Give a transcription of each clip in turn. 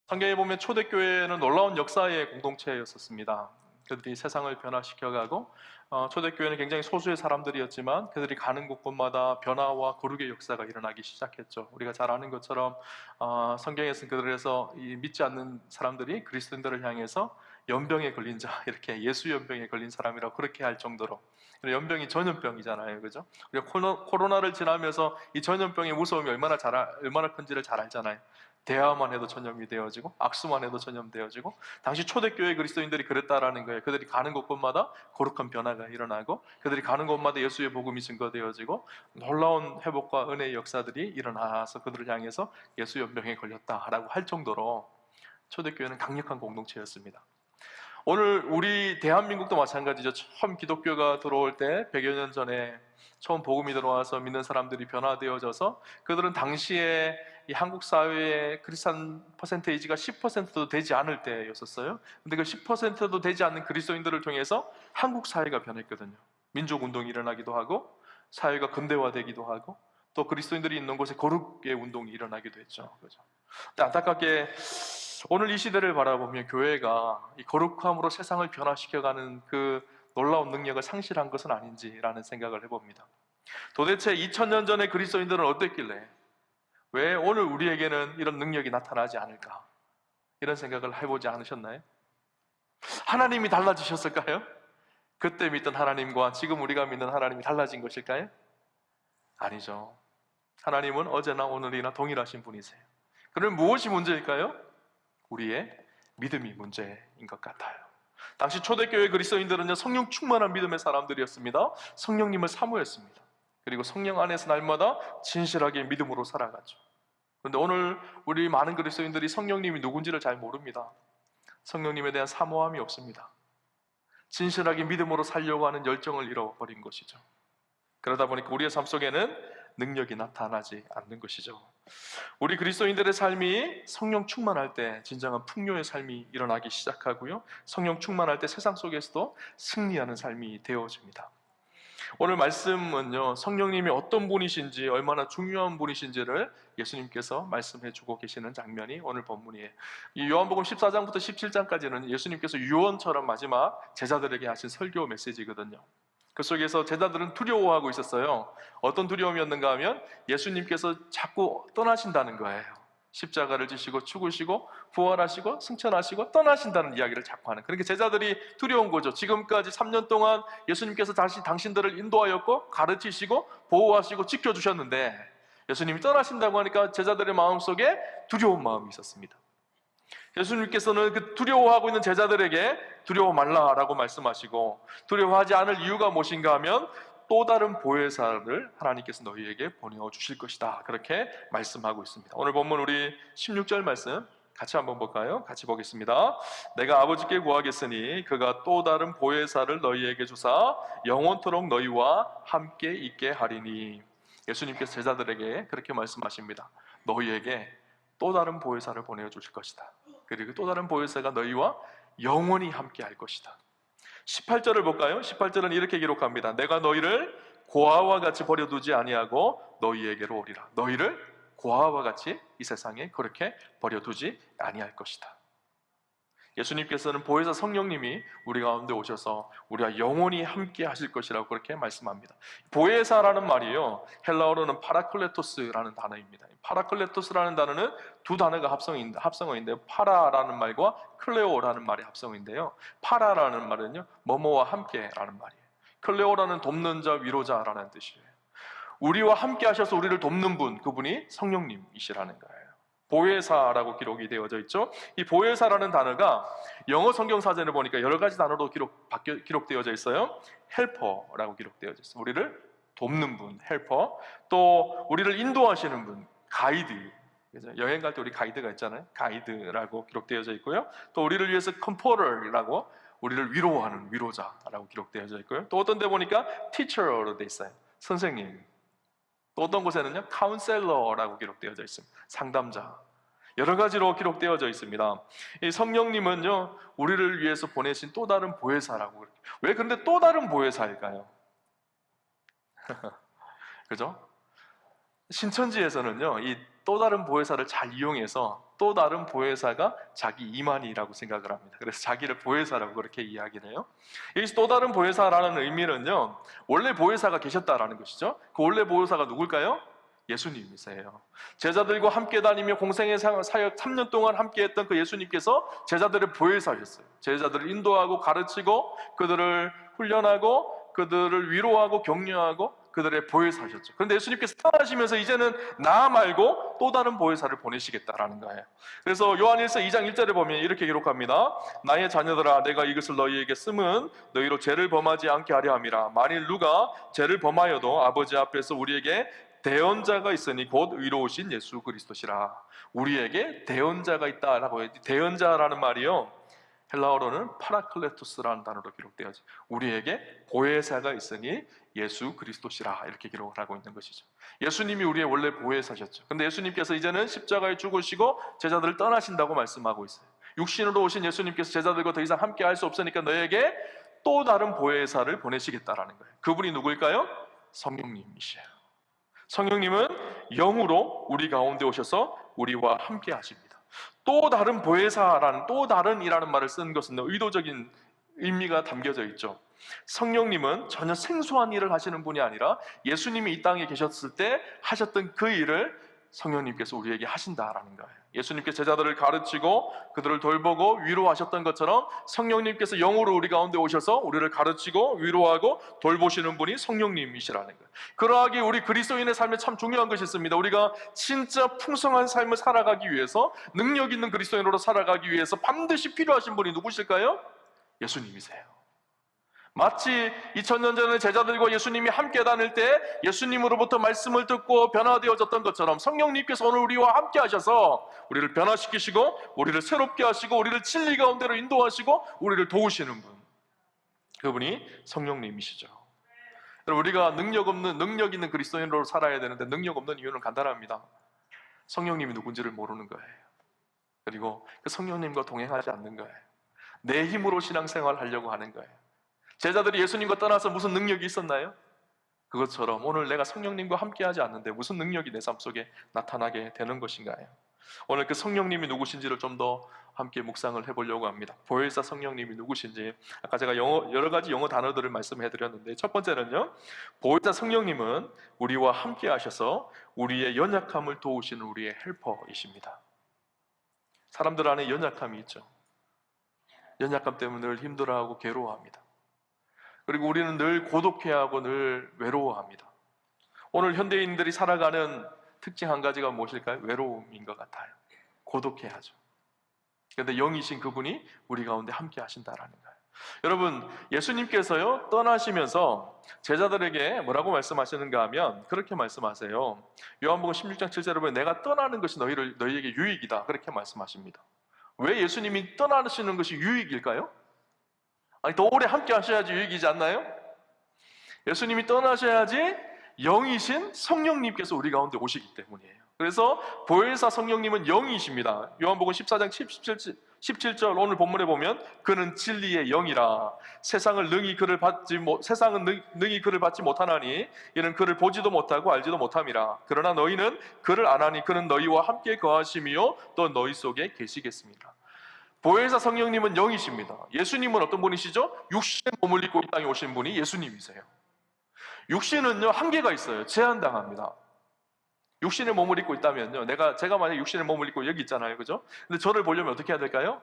성경에 보면 초대교회는 놀라운 역사의 공동체였었습니다. 그들이 세상을 변화시켜가고 초대교회는 굉장히 소수의 사람들이었지만 그들이 가는 곳곳마다 변화와 거룩의 역사가 일어나기 시작했죠. 우리가 잘 아는 것처럼 성경에서는 그래서 이 믿지 않는 사람들이 그리스도인들을 향해서 연병에 걸린 자, 이렇게 예수 연병에 걸린 사람이라고 그렇게 할 정도로, 연병이 전염병이잖아요, 그죠? 우리가 코로나를 지나면서 이 전염병의 무서움이 얼마나 큰지를 잘 알잖아요. 대화만 해도 전염이 되어지고 악수만 해도 전염되어지고, 당시 초대교회 그리스도인들이 그랬다라는 거예요. 그들이 가는 곳곳마다 거룩한 변화가 일어나고 그들이 가는 곳마다 예수의 복음이 증거되어지고 놀라운 회복과 은혜의 역사들이 일어나서 그들을 향해서 예수 연병에 걸렸다라고 할 정도로 초대교회는 강력한 공동체였습니다. 오늘 우리 대한민국도 마찬가지죠. 처음 기독교가 들어올 때 100여 년 전에 처음 복음이 들어와서 믿는 사람들이 변화되어져서 그들은 당시에 이 한국 사회의 크리스찬 퍼센테이지가 10%도 되지 않을 때였었어요. 근데 그 10%도 되지 않는 그리스도인들을 통해서 한국 사회가 변했거든요. 민족운동이 일어나기도 하고 사회가 근대화되기도 하고 또 그리스도인들이 있는 곳에 거룩의 운동이 일어나기도 했죠. 그죠? 근데 안타깝게 오늘 이 시대를 바라보면 교회가 이 거룩함으로 세상을 변화시켜가는 그 놀라운 능력을 상실한 것은 아닌지라는 생각을 해봅니다. 도대체 2000년 전에 그리스도인들은 어땠길래 왜 오늘 우리에게는 이런 능력이 나타나지 않을까? 이런 생각을 해보지 않으셨나요? 하나님이 달라지셨을까요? 그때 믿던 하나님과 지금 우리가 믿는 하나님이 달라진 것일까요? 아니죠. 하나님은 어제나 오늘이나 동일하신 분이세요. 그러면 무엇이 문제일까요? 우리의 믿음이 문제인 것 같아요. 당시 초대교회 그리스도인들은요, 성령 충만한 믿음의 사람들이었습니다. 성령님을 사모했습니다. 그리고 성령 안에서 날마다 진실하게 믿음으로 살아갔죠. 그런데 오늘 우리 많은 그리스도인들이 성령님이 누군지를 잘 모릅니다. 성령님에 대한 사모함이 없습니다. 진실하게 믿음으로 살려고 하는 열정을 잃어버린 것이죠. 그러다 보니까 우리의 삶 속에는 능력이 나타나지 않는 것이죠. 우리 그리스도인들의 삶이 성령 충만할 때 진정한 풍요의 삶이 일어나기 시작하고요, 성령 충만할 때 세상 속에서도 승리하는 삶이 되어집니다. 오늘 말씀은요, 성령님이 어떤 분이신지, 얼마나 중요한 분이신지를 예수님께서 말씀해 주고 계시는 장면이 오늘 본문이에요. 이 요한복음 14장부터 17장까지는 예수님께서 유언처럼 마지막 제자들에게 하신 설교 메시지거든요. 그 속에서 제자들은 두려워하고 있었어요. 어떤 두려움이었는가 하면 예수님께서 자꾸 떠나신다는 거예요. 십자가를 지시고 죽으시고 부활하시고 승천하시고 떠나신다는 이야기를 자꾸 하는, 그러니까 제자들이 두려운 거죠. 지금까지 3년 동안 예수님께서 다시 당신들을 인도하였고 가르치시고 보호하시고 지켜주셨는데 예수님이 떠나신다고 하니까 제자들의 마음속에 두려운 마음이 있었습니다. 예수님께서는 그 두려워하고 있는 제자들에게 두려워 말라라고 말씀하시고, 두려워하지 않을 이유가 무엇인가 하면 또 다른 보혜사를 하나님께서 너희에게 보내주실 것이다, 그렇게 말씀하고 있습니다. 오늘 본문 우리 16절 말씀 같이 한번 볼까요? 같이 보겠습니다. 내가 아버지께 구하겠으니 그가 또 다른 보혜사를 너희에게 주사 영원토록 너희와 함께 있게 하리니. 예수님께서 제자들에게 그렇게 말씀하십니다. 너희에게 또 다른 보혜사를 보내주실 것이다. 그리고 또 다른 보혜사가 너희와 영원히 함께 할 것이다. 18절을 볼까요? 18절은 이렇게 기록합니다. 내가 너희를 고아와 같이 버려두지 아니하고 너희에게로 오리라. 너희를 고아와 같이 이 세상에 그렇게 버려두지 아니할 것이다. 예수님께서는 보혜사 성령님이 우리 가운데 오셔서 우리와 영원히 함께 하실 것이라고 그렇게 말씀합니다. 보혜사라는 말이요, 헬라어로는 파라클레토스라는 단어입니다. 파라클레토스라는 단어는 두 단어가 합성어인데요, 파라라는 말과 클레오라는 말이 합성어인데요, 파라라는 말은요, 뭐뭐와 함께라는 말이에요. 클레오라는 돕는 자, 위로자라는 뜻이에요. 우리와 함께 하셔서 우리를 돕는 분, 그분이 성령님이시라는 거예요. 보혜사라고 기록이 되어져 있죠. 이 보혜사라는 단어가 영어 성경 사전을 보니까 여러 가지 단어로 기록되어져 있어요. 헬퍼라고 기록되어져 있어요. 우리를 돕는 분, 헬퍼. 또 우리를 인도하시는 분, 가이드. 그죠? 여행 갈 때 우리 가이드가 있잖아요. 가이드라고 기록되어져 있고요. 또 우리를 위해서 컴포터라고, 우리를 위로하는 위로자라고 기록되어져 있고요. 또 어떤 데 보니까 teacher로 돼 있어요. 선생님. 또 어떤 곳에는요, 카운셀러라고 기록되어져 있습니다. 상담자. 여러 가지로 기록되어져 있습니다. 이 성령님은요, 우리를 위해서 보내신 또 다른 보혜사라고. 왜 근데 또 다른 보혜사일까요? 그죠? 신천지에서는요, 이 또 다른 보혜사를 잘 이용해서 또 다른 보혜사가 자기 이만희라고 생각을 합니다. 그래서 자기를 보혜사라고 그렇게 이야기를 해요. 여기서 또 다른 보혜사라는 의미는요, 원래 보혜사가 계셨다라는 것이죠. 그 원래 보혜사가 누굴까요? 예수님이세요. 제자들과 함께 다니며 공생의 사역 3년 동안 함께 했던 그 예수님께서 제자들의 보혜사셨어요. 제자들을 인도하고 가르치고 그들을 훈련하고 그들을 위로하고 격려하고 그들의 보혜사셨죠. 그런데 예수님께서 떠나시면서 이제는 나 말고 또 다른 보혜사를 보내시겠다라는 거예요. 그래서 요한일서 2장 1절에 보면 이렇게 기록합니다. 나의 자녀들아, 내가 이것을 너희에게 쓰면 너희로 죄를 범하지 않게 하려 함이라. 만일 누가 죄를 범하여도 아버지 앞에서 우리에게 대언자가 있으니 곧 의로우신 예수 그리스도시라. 우리에게 대언자가 있다라고 해요. 대언자라는 말이요, 헬라어로는 파라클레토스라는 단어로 기록되어 있죠. 우리에게 보혜사가 있으니 예수 그리스도시라, 이렇게 기록을 하고 있는 것이죠. 예수님이 우리의 원래 보혜사셨죠. 근데 예수님께서 이제는 십자가에 죽으시고 제자들을 떠나신다고 말씀하고 있어요. 육신으로 오신 예수님께서 제자들과 더 이상 함께 할 수 없으니까 너에게 또 다른 보혜사를 보내시겠다라는 거예요. 그분이 누구일까요? 성령님이시에요. 성령님은 영으로 우리 가운데 오셔서 우리와 함께 하십니다. 또 다른 보혜사라는, 또 다른이라는 말을 쓴 것은 의도적인 의미가 담겨져 있죠. 성령님은 전혀 생소한 일을 하시는 분이 아니라 예수님이 이 땅에 계셨을 때 하셨던 그 일을 성령님께서 우리에게 하신다라는 거예요. 예수님께서 제자들을 가르치고 그들을 돌보고 위로하셨던 것처럼 성령님께서 영으로 우리 가운데 오셔서 우리를 가르치고 위로하고 돌보시는 분이 성령님이시라는 거예요. 그러하기에 우리 그리스도인의 삶에 참 중요한 것이 있습니다. 우리가 진짜 풍성한 삶을 살아가기 위해서, 능력 있는 그리스도인으로 살아가기 위해서 반드시 필요하신 분이 누구실까요? 예수님이세요. 마치 2000년 전에 제자들과 예수님이 함께 다닐 때 예수님으로부터 말씀을 듣고 변화되어졌던 것처럼 성령님께서 오늘 우리와 함께 하셔서 우리를 변화시키시고 우리를 새롭게 하시고 우리를 진리 가운데로 인도하시고 우리를 도우시는 분, 그분이 성령님이시죠. 우리가 능력 있는 그리스도인으로 살아야 되는데 능력 없는 이유는 간단합니다. 성령님이 누군지를 모르는 거예요. 그리고 그 성령님과 동행하지 않는 거예요. 내 힘으로 신앙생활을 하려고 하는 거예요. 제자들이 예수님과 떠나서 무슨 능력이 있었나요? 그것처럼 오늘 내가 성령님과 함께하지 않는데 무슨 능력이 내 삶 속에 나타나게 되는 것인가요? 오늘 그 성령님이 누구신지를 좀 더 함께 묵상을 해보려고 합니다. 보혜사 성령님이 누구신지, 아까 제가 여러 가지 영어 단어들을 말씀해드렸는데, 첫 번째는요, 보혜사 성령님은 우리와 함께 하셔서 우리의 연약함을 도우시는 우리의 헬퍼이십니다. 사람들 안에 연약함이 있죠. 연약함 때문에 늘 힘들어하고 괴로워합니다. 그리고 우리는 늘 고독해하고 늘 외로워합니다. 오늘 현대인들이 살아가는 특징 한 가지가 무엇일까요? 외로움인 것 같아요. 고독해하죠. 그런데 영이신 그분이 우리 가운데 함께 하신다라는 거예요. 여러분, 예수님께서요 떠나시면서 제자들에게 뭐라고 말씀하시는가 하면 그렇게 말씀하세요. 요한복음 16장 7절에 보면 내가 떠나는 것이 너희에게 유익이다, 그렇게 말씀하십니다. 왜 예수님이 떠나시는 것이 유익일까요? 아니, 더 오래 함께 하셔야지 유익이지 않나요? 예수님이 떠나셔야지 영이신 성령님께서 우리 가운데 오시기 때문이에요. 그래서 보혜사 성령님은 영이십니다. 요한복음 14장 17절 오늘 본문에 보면 그는 진리의 영이라 세상은 능히 그를 받지 못하나니 이는 그를 보지도 못하고 알지도 못함이라. 그러나 너희는 그를 아나니 그는 너희와 함께 거하시며 또 너희 속에 계시겠습니다. 보혜사 성령님은 영이십니다. 예수님은 어떤 분이시죠? 육신의 몸을 입고 이 땅에 오신 분이 예수님이세요. 육신은요 한계가 있어요. 제한당합니다. 육신의 몸을 입고 있다면요, 제가 만약 육신의 몸을 입고 여기 있잖아요, 그죠? 근데 저를 보려면 어떻게 해야 될까요?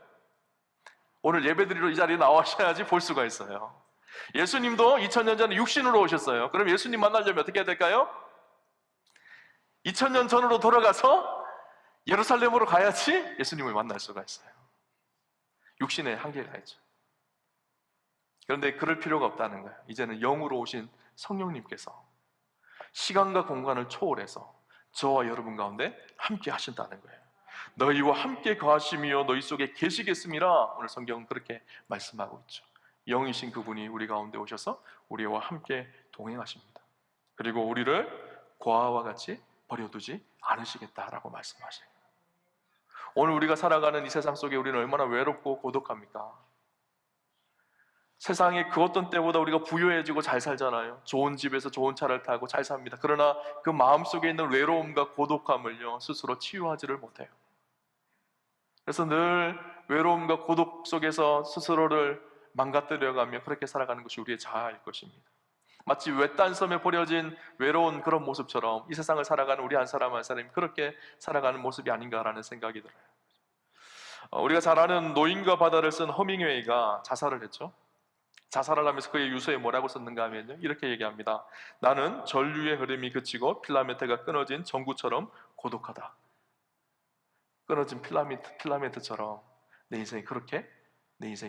오늘 예배드리러 이 자리에 나와셔야지 볼 수가 있어요. 예수님도 2000년 전에 육신으로 오셨어요. 그럼 예수님 만나려면 어떻게 해야 될까요? 2000년 전으로 돌아가서 예루살렘으로 가야지 예수님을 만날 수가 있어요. 육신의 한계가 있죠. 그런데 그럴 필요가 없다는 거예요. 이제는 영으로 오신 성령님께서 시간과 공간을 초월해서 저와 여러분 가운데 함께 하신다는 거예요. 너희와 함께 거하시며 너희 속에 계시겠음이라. 오늘 성경은 그렇게 말씀하고 있죠. 영이신 그분이 우리 가운데 오셔서 우리와 함께 동행하십니다. 그리고 우리를 고아와 같이 버려두지 않으시겠다라고 말씀하세요. 오늘 우리가 살아가는 이 세상 속에 우리는 얼마나 외롭고 고독합니까? 세상에 그 어떤 때보다 우리가 부유해지고 잘 살잖아요. 좋은 집에서 좋은 차를 타고 잘 삽니다. 그러나 그 마음속에 있는 외로움과 고독함을요, 스스로 치유하지를 못해요. 그래서 늘 외로움과 고독 속에서 스스로를 망가뜨려가며 그렇게 살아가는 것이 우리의 자아일 것입니다. 마치 외딴 섬에 버려진 외로운 그런 모습처럼 이 세상을 살아가는 우리 한 사람 한 사람이 그렇게 살아가는 모습이 아닌가라는 생각이 들어요. 우리가 잘 아는 노인과 바다를 쓴 허밍웨이가 자살을 했죠. 자살을 하면서 그의 유서에 뭐라고 썼는가 하면요, 이렇게 얘기합니다. 나는 전류의 흐름이 그치고 필라멘트가 끊어진 전구처럼 고독하다. 끊어진 필라멘트처럼 내 인생이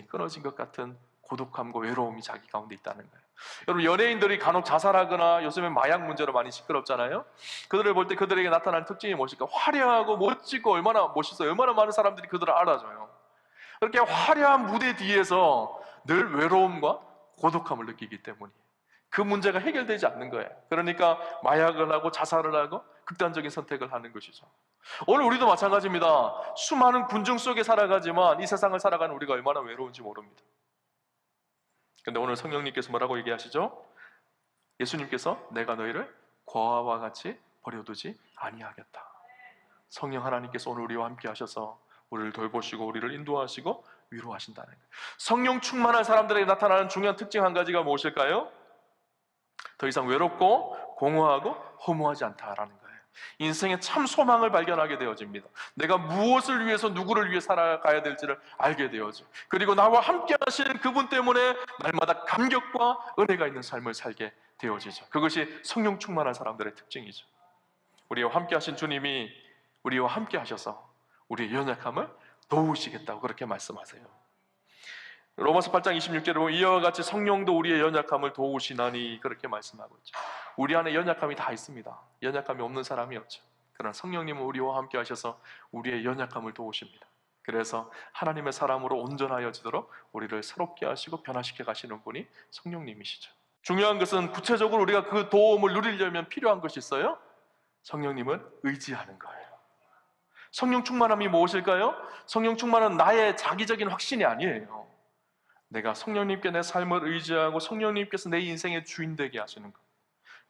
끊어진 것 같은 고독함과 외로움이 자기 가운데 있다는 거예요. 여러분, 연예인들이 간혹 자살하거나 요즘에 마약 문제로 많이 시끄럽잖아요. 그들을 볼 때 그들에게 나타나는 특징이 무엇일까? 화려하고 멋지고 얼마나 멋있어요. 얼마나 많은 사람들이 그들을 알아줘요. 그렇게 화려한 무대 뒤에서 늘 외로움과 고독함을 느끼기 때문이에요. 그 문제가 해결되지 않는 거예요. 그러니까 마약을 하고 자살을 하고 극단적인 선택을 하는 것이죠. 오늘 우리도 마찬가지입니다. 수많은 군중 속에 살아가지만 이 세상을 살아가는 우리가 얼마나 외로운지 모릅니다. 근데 오늘 성령님께서 뭐라고 얘기하시죠? 예수님께서 내가 너희를 고아와 같이 버려두지 아니하겠다. 성령 하나님께서 오늘 우리와 함께 하셔서 우리를 돌보시고 우리를 인도하시고 위로하신다는 거예요. 성령 충만한 사람들에게 나타나는 중요한 특징 한 가지가 무엇일까요? 더 이상 외롭고 공허하고 허무하지 않다라는 거예요. 인생에 참 소망을 발견하게 되어집니다. 내가 무엇을 위해서 누구를 위해 살아가야 될지를 알게 되어져. 그리고 나와 함께 하시는 그분 때문에 날마다 감격과 은혜가 있는 삶을 살게 되어지죠. 그것이 성령 충만한 사람들의 특징이죠. 우리와 함께 하신 주님이 우리와 함께 하셔서 우리의 연약함을 도우시겠다고 그렇게 말씀하세요. 로마서 8장 26절에 보면 이와 같이 성령도 우리의 연약함을 도우시나니 그렇게 말씀하고 있죠. 우리 안에 연약함이 다 있습니다. 연약함이 없는 사람이 없죠. 그러나 성령님은 우리와 함께 하셔서 우리의 연약함을 도우십니다. 그래서 하나님의 사람으로 온전하여지도록 우리를 새롭게 하시고 변화시켜 가시는 분이 성령님이시죠. 중요한 것은 구체적으로 우리가 그 도움을 누리려면 필요한 것이 있어요. 성령님을 의지하는 거예요. 성령 충만함이 무엇일까요? 성령 충만은 나의 자기적인 확신이 아니에요. 내가 성령님께 내 삶을 의지하고 성령님께서 내 인생의 주인 되게 하시는 것,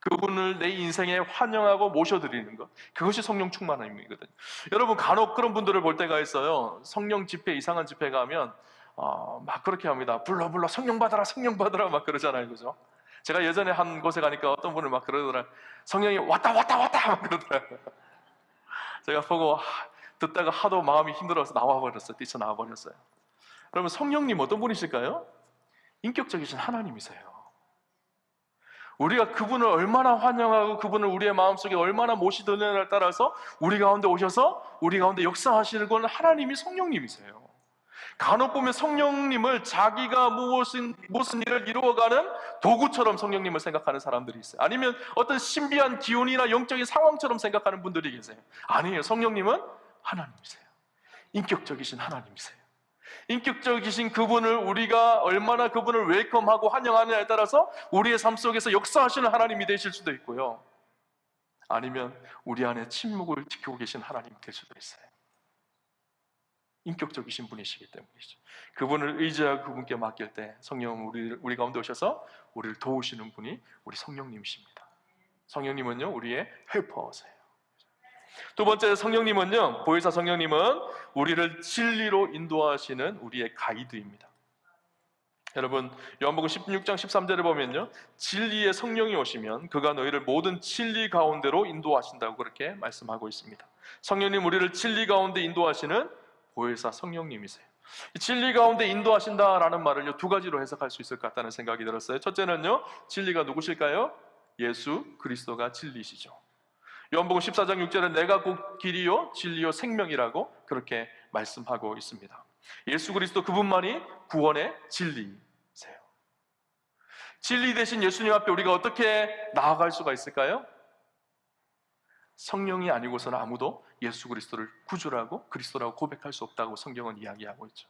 그분을 내 인생에 환영하고 모셔드리는 것, 그것이 성령 충만함이거든요. 여러분, 간혹 그런 분들을 볼 때가 있어요. 성령 집회, 이상한 집회 가면 막 그렇게 합니다. 불러 성령 받아라 막 그러잖아요. 그죠? 제가 예전에 한 곳에 가니까 어떤 분을 막 그러더라. 성령이 왔다 막 그러더라고요. 제가 보고 듣다가 하도 마음이 힘들어서 뛰쳐나와버렸어요. 여러분, 성령님 어떤 분이실까요? 인격적이신 하나님이세요. 우리가 그분을 얼마나 환영하고 그분을 우리의 마음속에 얼마나 모시느냐에 따라서 우리 가운데 오셔서 우리 가운데 역사하시는 건 하나님이 성령님이세요. 간혹 보면 성령님을 자기가 무슨 일을 이루어가는 도구처럼 성령님을 생각하는 사람들이 있어요. 아니면 어떤 신비한 기운이나 영적인 상황처럼 생각하는 분들이 계세요. 아니에요. 성령님은 하나님이세요. 인격적이신 하나님이세요. 인격적이신 그분을 우리가 얼마나 그분을 웰컴하고 환영하느냐에 따라서 우리의 삶 속에서 역사하시는 하나님이 되실 수도 있고요. 아니면 우리 안에 침묵을 지키고 계신 하나님이 될 수도 있어요. 인격적이신 분이시기 때문이죠. 그분을 의지하고 그분께 맡길 때 성령은 우리 가운데 오셔서 우리를 도우시는 분이 우리 성령님이십니다. 성령님은요, 우리의 헬퍼세요. 두 번째, 성령님은요, 보혜사 성령님은 우리를 진리로 인도하시는 우리의 가이드입니다. 여러분, 요한복음 16장 13절에 보면요, 진리의 성령이 오시면 그가 너희를 모든 진리 가운데로 인도하신다고 그렇게 말씀하고 있습니다. 성령님, 우리를 진리 가운데 인도하시는 보혜사 성령님이세요. 진리 가운데 인도하신다라는 말을 두 가지로 해석할 수 있을 것 같다는 생각이 들었어요. 첫째는요, 진리가 누구실까요? 예수 그리스도가 진리시죠. 요한복음 14장 6절에 내가 곧 길이요 진리요 생명이라고 그렇게 말씀하고 있습니다. 예수 그리스도 그분만이 구원의 진리세요. 진리 되신 예수님 앞에 우리가 어떻게 나아갈 수가 있을까요? 성령이 아니고서는 아무도 예수 그리스도를 구주라고 그리스도라고 고백할 수 없다고 성경은 이야기하고 있죠.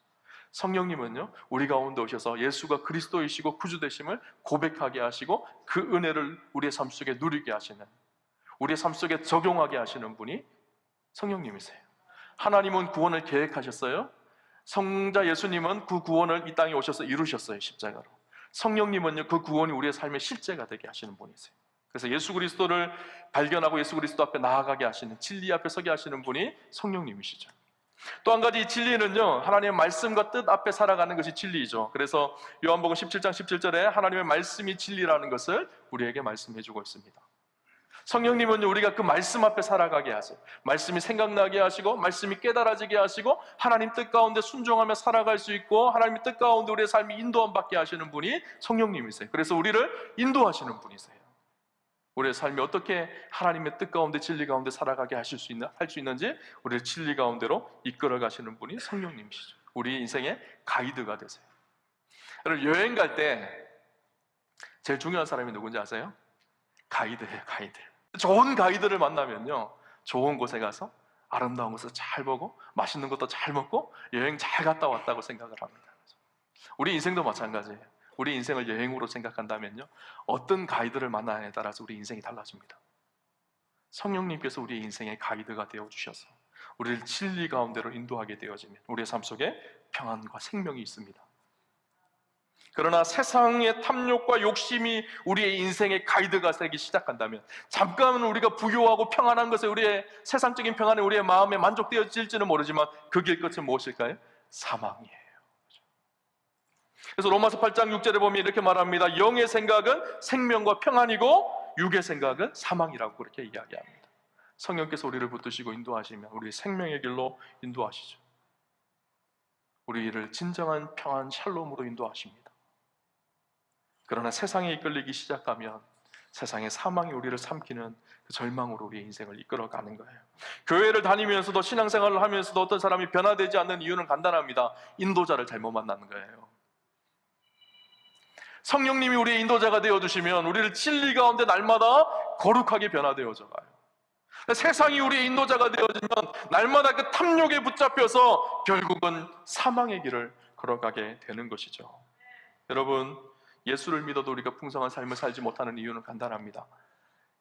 성령님은요, 우리 가운데 오셔서 예수가 그리스도이시고 구주 되심을 고백하게 하시고 그 은혜를 우리의 삶 속에 누리게 하시는, 우리의 삶 속에 적용하게 하시는 분이 성령님이세요. 하나님은 구원을 계획하셨어요. 성자 예수님은 그 구원을 이 땅에 오셔서 이루셨어요. 십자가로. 성령님은요, 그 구원이 우리의 삶의 실제가 되게 하시는 분이세요. 그래서 예수 그리스도를 발견하고 예수 그리스도 앞에 나아가게 하시는, 진리 앞에 서게 하시는 분이 성령님이시죠. 또 한 가지 진리는요, 하나님의 말씀과 뜻 앞에 살아가는 것이 진리이죠. 그래서 요한복음 17장 17절에 하나님의 말씀이 진리라는 것을 우리에게 말씀해 주고 있습니다. 성령님은요, 우리가 그 말씀 앞에 살아가게 하세요. 말씀이 생각나게 하시고, 말씀이 깨달아지게 하시고, 하나님 뜻 가운데 순종하며 살아갈 수 있고, 하나님의 뜻 가운데 우리의 삶이 인도함 받게 하시는 분이 성령님이세요. 그래서 우리를 인도하시는 분이세요. 우리의 삶이 어떻게 하나님의 뜻 가운데, 진리 가운데 살아가게 할 수 있는지 우리를 진리 가운데로 이끌어 가시는 분이 성령님이시죠. 우리 인생의 가이드가 되세요. 여러분, 여행 갈 때 제일 중요한 사람이 누군지 아세요? 가이드예요, 가이드. 좋은 가이드를 만나면요, 좋은 곳에 가서 아름다운 곳을 잘 보고 맛있는 것도 잘 먹고 여행 잘 갔다 왔다고 생각을 합니다. 우리 인생도 마찬가지예요. 우리 인생을 여행으로 생각한다면요, 어떤 가이드를 만나냐에 따라서 우리 인생이 달라집니다. 성령님께서 우리의 인생의 가이드가 되어주셔서 우리를 진리 가운데로 인도하게 되어지면 우리의 삶 속에 평안과 생명이 있습니다. 그러나 세상의 탐욕과 욕심이 우리의 인생의 가이드가 되기 시작한다면, 잠깐은 우리가 부유하고 평안한 것에, 우리의 세상적인 평안에 우리의 마음에 만족되어질지는 모르지만 그 길 끝은 무엇일까요? 사망이에요. 그래서 로마서 8장 6절에 보면 이렇게 말합니다. 영의 생각은 생명과 평안이고 육의 생각은 사망이라고 그렇게 이야기합니다. 성령께서 우리를 붙드시고 인도하시면 우리의 생명의 길로 인도하시죠. 우리를 진정한 평안 샬롬으로 인도하십니다. 그러나 세상에 이끌리기 시작하면 세상의 사망이 우리를 삼키는 그 절망으로 우리의 인생을 이끌어가는 거예요. 교회를 다니면서도, 신앙생활을 하면서도 어떤 사람이 변화되지 않는 이유는 간단합니다. 인도자를 잘못 만나는 거예요. 성령님이 우리의 인도자가 되어주시면 우리를 진리 가운데 날마다 거룩하게 변화되어져 가요. 세상이 우리의 인도자가 되어지면 날마다 그 탐욕에 붙잡혀서 결국은 사망의 길을 걸어가게 되는 것이죠. 여러분, 예수를 믿어도 우리가 풍성한 삶을 살지 못하는 이유는 간단합니다.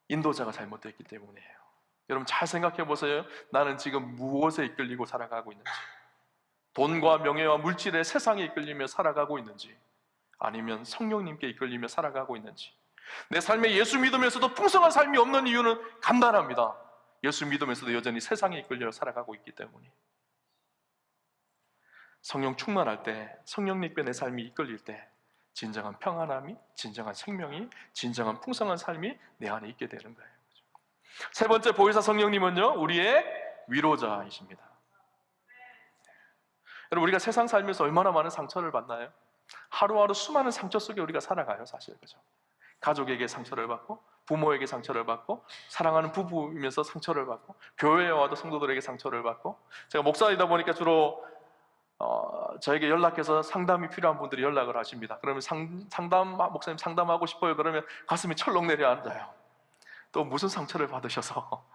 인도자가 잘못됐기 때문이에요. 여러분, 잘 생각해 보세요. 나는 지금 무엇에 이끌리고 살아가고 있는지, 돈과 명예와 물질의 세상에 이끌리며 살아가고 있는지, 아니면 성령님께 이끌리며 살아가고 있는지. 내 삶에 예수 믿으면서도 풍성한 삶이 없는 이유는 간단합니다. 예수 믿으면서도 여전히 세상에 이끌려 살아가고 있기 때문에. 성령 충만할 때, 성령님께 내 삶이 이끌릴 때 진정한 평안함이, 진정한 생명이, 진정한 풍성한 삶이 내 안에 있게 되는 거예요. 세 번째, 보혜사 성령님은요, 우리의 위로자이십니다. 여러분, 우리가 세상 살면서 얼마나 많은 상처를 받나요? 하루하루 수많은 상처 속에 우리가 살아가요, 사실. 그죠? 가족에게 상처를 받고, 부모에게 상처를 받고, 사랑하는 부부이면서 상처를 받고, 교회에 와도 성도들에게 상처를 받고. 제가 목사이다 보니까 주로 저에게 연락해서 상담이 필요한 분들이 연락을 하십니다. 그러면 목사님 상담하고 싶어요. 그러면 가슴이 철렁 내려앉아요. 또 무슨 상처를 받으셔서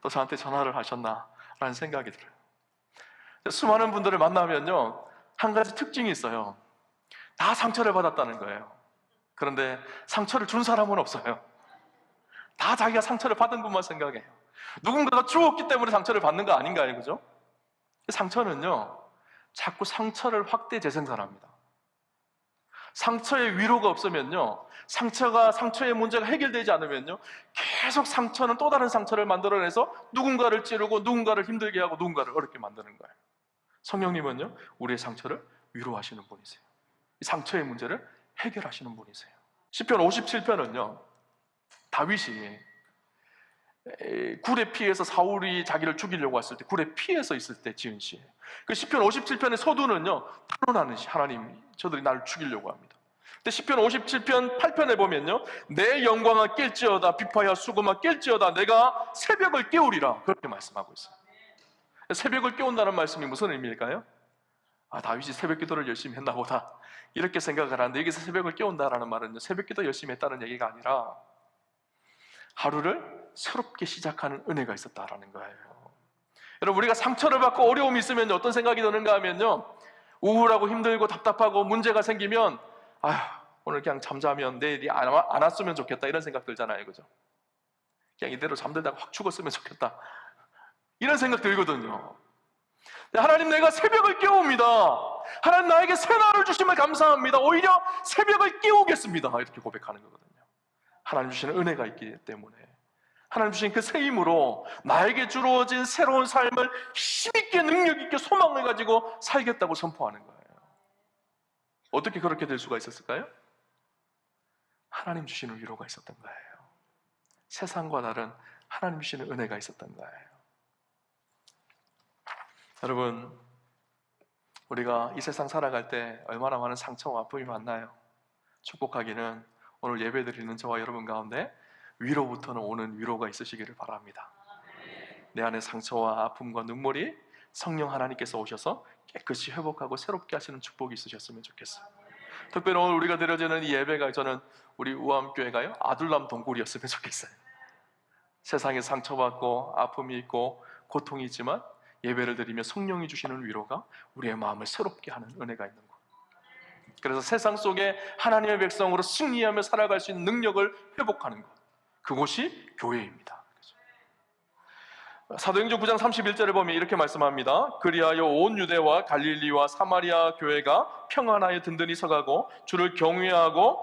또 저한테 전화를 하셨나 라는 생각이 들어요. 수많은 분들을 만나면요, 한 가지 특징이 있어요. 다 상처를 받았다는 거예요. 그런데 상처를 준 사람은 없어요. 다 자기가 상처를 받은 것만 생각해요. 누군가가 주었기 때문에 상처를 받는 거 아닌가요? 그죠? 상처는요, 자꾸 상처를 확대 재생산합니다. 상처의 위로가 없으면요, 상처의 문제가 해결되지 않으면요, 계속 상처는 또 다른 상처를 만들어내서 누군가를 찌르고, 누군가를 힘들게 하고, 누군가를 어렵게 만드는 거예요. 성령님은요, 우리의 상처를 위로하시는 분이세요. 이 상처의 문제를 해결하시는 분이세요. 시편 57편은요, 다윗이 굴에 피해서 사울이 자기를 죽이려고 했을 때, 굴에 피해서 있을 때 지은 시예요. 그 시편 57편의 서두는요, 탄원하는 시, 하나님, 저들이 나를 죽이려고 합니다. 근데 시편 57편 8편에 보면요, 내 영광을 깰지어다, 비파야 수고만 깰지어다, 내가 새벽을 깨우리라, 그렇게 말씀하고 있어요. 새벽을 깨운다는 말씀이 무슨 의미일까요? 다윗이 새벽 기도를 열심히 했나 보다, 이렇게 생각을 하는데, 여기서 새벽을 깨운다라는 말은요, 새벽 기도 열심히 했다는 얘기가 아니라 하루를 새롭게 시작하는 은혜가 있었다라는 거예요. 여러분, 우리가 상처를 받고 어려움이 있으면 어떤 생각이 드는가 하면요, 우울하고 힘들고 답답하고 문제가 생기면 오늘 그냥 잠자면 내일이 안 왔으면 좋겠다, 이런 생각 들잖아요. 그죠? 그냥 이대로 잠들다가 확 죽었으면 좋겠다, 이런 생각 들거든요. 하나님, 내가 새벽을 깨웁니다. 하나님, 나에게 새날을 주심을 감사합니다. 오히려 새벽을 깨우겠습니다. 이렇게 고백하는 거거든요. 하나님 주시는 은혜가 있기 때문에, 하나님 주신 그 새 힘으로 나에게 주어진 새로운 삶을 힘있게, 능력있게, 소망을 가지고 살겠다고 선포하는 거예요. 어떻게 그렇게 될 수가 있었을까요? 하나님 주시는 위로가 있었던 거예요. 세상과 다른 하나님 주시는 은혜가 있었던 거예요. 여러분, 우리가 이 세상 살아갈 때 얼마나 많은 상처와 아픔이 많나요? 축복하기는 오늘 예배드리는 저와 여러분 가운데 위로부터는 오는 위로가 있으시기를 바랍니다. 내 안에 상처와 아픔과 눈물이 성령 하나님께서 오셔서 깨끗이 회복하고 새롭게 하시는 축복이 있으셨으면 좋겠어요. 특별히 오늘 우리가 드려지는 이 예배가, 저는 우리 우암교회가요, 아둘람 동굴이었으면 좋겠어요. 세상에 상처받고 아픔이 있고 고통이 있지만 예배를 드리며 성령이 주시는 위로가 우리의 마음을 새롭게 하는 은혜가 있는 것. 그래서 세상 속에 하나님의 백성으로 승리하며 살아갈 수 있는 능력을 회복하는 것, 그곳이 교회입니다. 사도행전 9장 31절을 보면 이렇게 말씀합니다. 그리하여 온 유대와 갈릴리와 사마리아 교회가 평안하여 든든히 서가고 주를 경외함과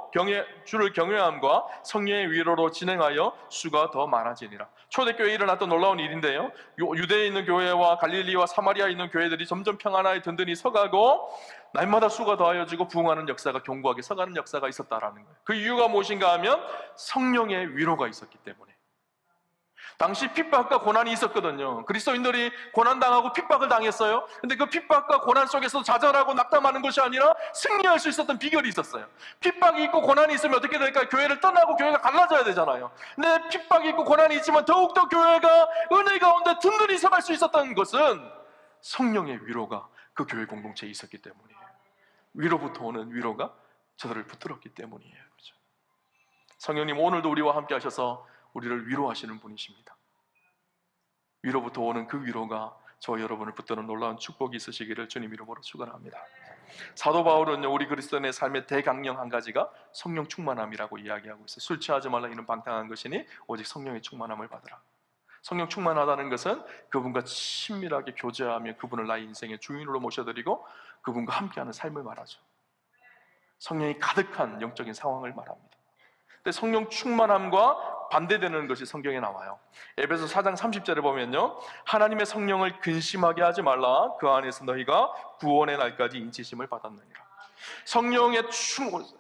성령의 위로로 진행하여 수가 더 많아지니라. 초대교회에 일어났던 놀라운 일인데요, 유대에 있는 교회와 갈릴리와 사마리아에 있는 교회들이 점점 평안하여 든든히 서가고 날마다 수가 더하여지고 부흥하는 역사가, 견고하게 서가는 역사가 있었다라는 거예요. 그 이유가 무엇인가 하면 성령의 위로가 있었기 때문에. 당시 핍박과 고난이 있었거든요. 그리스도인들이 고난당하고 핍박을 당했어요. 근데 그 핍박과 고난 속에서 좌절하고 낙담하는 것이 아니라 승리할 수 있었던 비결이 있었어요. 핍박이 있고 고난이 있으면 어떻게 될까요? 교회를 떠나고 교회가 갈라져야 되잖아요. 근데 핍박이 있고 고난이 있지만 더욱더 교회가 은혜 가운데 든든히 서갈 수 있었던 것은 성령의 위로가 그 교회 공동체에 있었기 때문이에요. 위로부터 오는 위로가 저들을 붙들었기 때문이에요. 그렇죠? 성령님, 오늘도 우리와 함께 하셔서 우리를 위로하시는 분이십니다. 위로부터 오는 그 위로가 저와 여러분을 붙드는 놀라운 축복이 있으시기를 주님 이름으로 축원합니다. 사도 바울은요, 우리 그리스도인의 삶의 대강령 한 가지가 성령 충만함이라고 이야기하고 있어요. 술 취하지 말라, 이는 방탕한 것이니 오직 성령의 충만함을 받으라. 성령 충만하다는 것은 그분과 친밀하게 교제하며 그분을 나의 인생의 주인으로 모셔드리고 그분과 함께하는 삶을 말하죠. 성령이 가득한 영적인 상황을 말합니다. 근데 성령 충만함과 반대되는 것이 성경에 나와요. 에베소 4장 30절에 보면요, 하나님의 성령을 근심하게 하지 말라. 그 안에서 너희가 구원의 날까지 인치심을 받았느니라. 성령의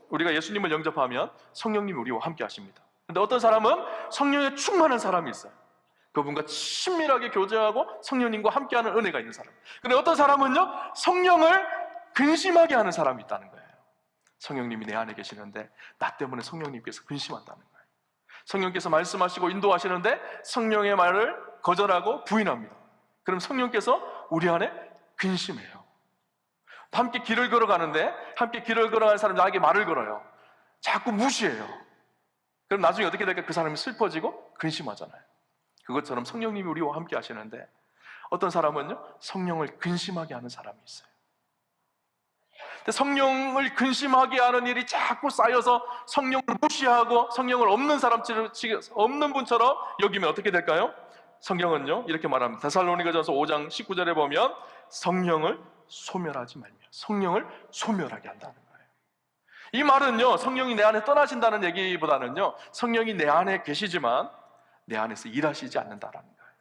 우리가 예수님을 영접하면 성령님이 우리와 함께 하십니다. 근데 어떤 사람은 성령에 충만한 사람이 있어요. 그분과 친밀하게 교제하고 성령님과 함께하는 은혜가 있는 사람. 근데 어떤 사람은요, 성령을 근심하게 하는 사람이 있다는 거예요. 성령님이 내 안에 계시는데 나 때문에 성령님께서 근심한다는 거예요. 성령께서 말씀하시고 인도하시는데 성령의 말을 거절하고 부인합니다. 그럼 성령께서 우리 안에 근심해요. 함께 길을 걸어가는데 함께 길을 걸어가는 사람이 나에게 말을 걸어요. 자꾸 무시해요. 그럼 나중에 어떻게 될까? 그 사람이 슬퍼지고 근심하잖아요. 그것처럼 성령님이 우리와 함께 하시는데 어떤 사람은요, 성령을 근심하게 하는 사람이 있어요. 성령을 근심하게 하는 일이 자꾸 쌓여서 성령을 무시하고 성령을 없는 분처럼 여기면 어떻게 될까요? 성경은요, 이렇게 말합니다. 데살로니가전서 5장 19절에 보면 성령을 소멸하지 말며 성령을 소멸하게 한다는 거예요. 이 말은요, 성령이 내 안에 떠나신다는 얘기보다는요, 성령이 내 안에 계시지만 내 안에서 일하시지 않는다라는 거예요.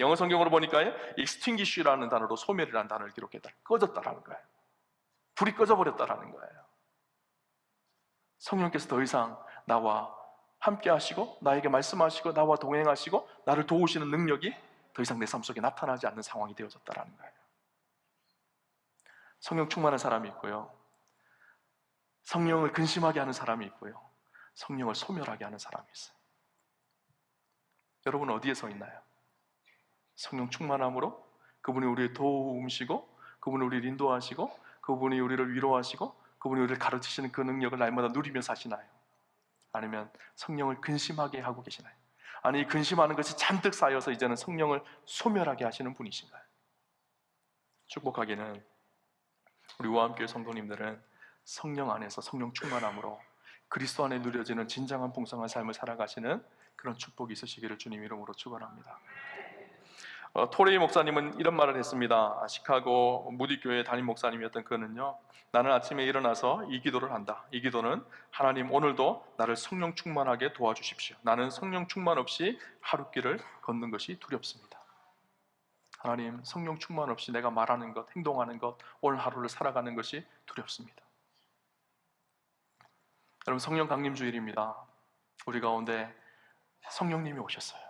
영어 성경으로 보니까요, extinguish라는 단어로 소멸이라는 단어를 기록했다. 꺼졌다라는 거예요. 불이 꺼져버렸다라는 거예요. 성령께서 더 이상 나와 함께 하시고 나에게 말씀하시고 나와 동행하시고 나를 도우시는 능력이 더 이상 내 삶 속에 나타나지 않는 상황이 되어졌다라는 거예요. 성령 충만한 사람이 있고요, 성령을 근심하게 하는 사람이 있고요, 성령을 소멸하게 하는 사람이 있어요. 여러분은 어디에 서 있나요? 성령 충만함으로 그분이 우리의 도움이시고 그분이 우리를 인도하시고 그분이 우리를 위로하시고 그분이 우리를 가르치시는 그 능력을 날마다 누리며 사시나요? 아니면 성령을 근심하게 하고 계시나요? 아니, 근심하는 것이 잔뜩 쌓여서 이제는 성령을 소멸하게 하시는 분이신가요? 축복하기는 우리 우암교회 성도님들은 성령 안에서 성령 충만함으로 그리스도 안에 누려지는 진정한 풍성한 삶을 살아가시는 그런 축복이 있으시기를 주님 이름으로 축원합니다. 토레이 목사님은 이런 말을 했습니다. 시카고 무디교회 담임 목사님이었던 그는요, 나는 아침에 일어나서 이 기도를 한다. 이 기도는 하나님 오늘도 나를 성령 충만하게 도와주십시오. 나는 성령 충만 없이 하루길을 걷는 것이 두렵습니다. 하나님, 성령 충만 없이 내가 말하는 것, 행동하는 것, 오늘 하루를 살아가는 것이 두렵습니다. 여러분, 성령 강림 주일입니다. 우리 가운데 성령님이 오셨어요.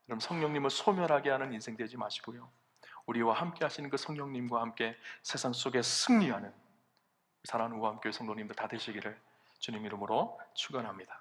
여러분, 성령님을 소멸하게 하는 인생 되지 마시고요, 우리와 함께 하시는 그 성령님과 함께 세상 속에 승리하는 사랑하는 우한교회 성도님들 다 되시기를 주님 이름으로 축원합니다.